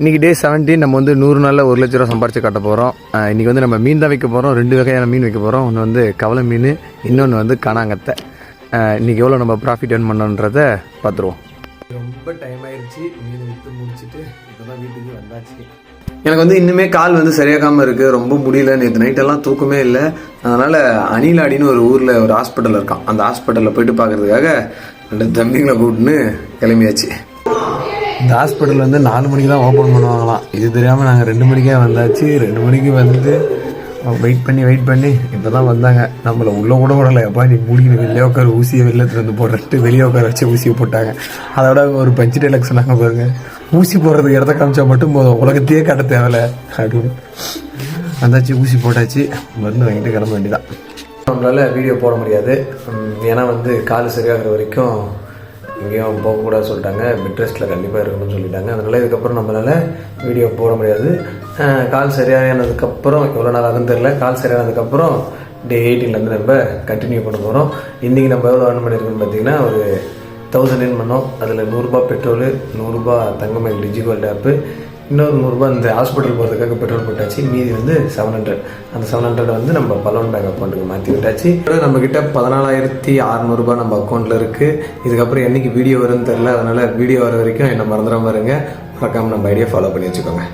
இன்றைக்கி டே 17 நம்ம வந்து 100 நாளில் 1 லட்ச ரூபா சம்பாரித்து காட்ட போகிறோம். இன்றைக்கி வந்து நம்ம மீன் தான் வைக்க போகிறோம். 2 வகையான மீன் வைக்க போகிறோம். ஒன்று வந்து கவலை மீன், இன்னொன்று வந்து காணாங்கத்தை. இன்றைக்கி எவ்வளோ நம்ம ப்ராஃபிட் ஏர்ன் பண்ணோன்றதை பார்த்துருவோம். ரொம்ப டைம் ஆயிடுச்சு, மீன் விற்று முடிச்சுட்டு இப்போ தான் வீட்டுக்கு வந்தாச்சு. எனக்கு வந்து இன்னுமே கால் வந்து சரியாகாமல் இருக்குது, ரொம்ப முடியல. நேற்று நைட்டெல்லாம் தூக்கமே இல்லை. அதனால் அணிலாடின்னு ஒரு ஊரில் ஒரு ஹாஸ்பிட்டல் இருக்கான். அந்த ஹாஸ்பிட்டலில் போயிட்டு பார்க்குறதுக்காக 2 தம்பிங்களை கூப்பிட்டுன்னு கிளம்பியாச்சு. இந்த ஹாஸ்பிட்டல் வந்து 4 மணிக்கு தான் ஓப்பன் பண்ணுவாங்களாம். இது தெரியாமல் நாங்கள் 2 மணிக்கே வந்தாச்சு. 2 மணிக்கு வந்து வெயிட் பண்ணி இப்போ தான் வந்தாங்க. நம்மளை உள்ளே கூட விடலை. எப்பா நீ மூடிக்கிற வெளியே உட்கார, ஊசியை வெளிலத்துலேருந்து போடுறட்டு வெளியே உட்கார வச்சு ஊசியை போட்டாங்க. அதோட ஒரு பஞ்சு டைலாக் சொன்னாங்க பாருங்க, ஊசி போடுறதுக்கு இடத்த காமிச்சா மட்டும் போதும், உலகத்தையே காட்ட தேவையில்லை அப்படின்னு. வந்தாச்சு, ஊசி போட்டாச்சு, மருந்து வாங்கிட்டு கிளம்ப வேண்டியதான். நம்மளால் வீடியோ போட முடியாது, ஏன்னா வந்து கால் சரியாகிற வரைக்கும் எங்கேயும் போகக்கூடாது சொல்லிட்டாங்க. பெட் ரெஸ்ட்டில் கண்டிப்பாக இருக்கணும்னு சொல்லிட்டாங்க. அதனால் இதுக்கப்புறம் நம்மளால் வீடியோ போட முடியாது. கால் சரியானதுக்கப்புறம் எவ்வளோ நாள் ஆகுதுன்னு தெரில. கால் சரியானதுக்கப்புறம் டே 18 நம்ம கண்டினியூ பண்ண போகிறோம். இன்றைக்கி நம்ம எவ்வளோ ஏர்ன் பண்ணியிருக்கோம்னு பார்த்தீங்கன்னா ஒரு 1000 ஏர்ன் பண்ணோம். அதில் 100 ரூபா பெட்ரோலு, 100 ரூபா தங்கமயில் டிஜிகோல்டு ஆப்பு, இன்னொரு 100 ரூபா இந்த ஹாஸ்பிட்டல் போகிறதுக்காக பெட்ரோல் போட்டாச்சு. மீதி வந்து 700. அந்த 700 வந்து நம்ம பலோன் பேங்க் அக்கௌண்ட்டுக்கு மாற்றி விட்டாச்சு. நம்மக்கிட்ட 14,600 ரூபா நம்ம அக்கௌண்ட்டில் இருக்குது. இதுக்கப்புறம் என்றைக்கு வீடியோ வரும்னு தெரில. அதனால் வீடியோ வர வரைக்கும் என்ன மறந்துடாமல் இருங்க. மறக்காமல் நம்ம ஐடியா ஃபாலோ பண்ணி வச்சுக்கோங்க.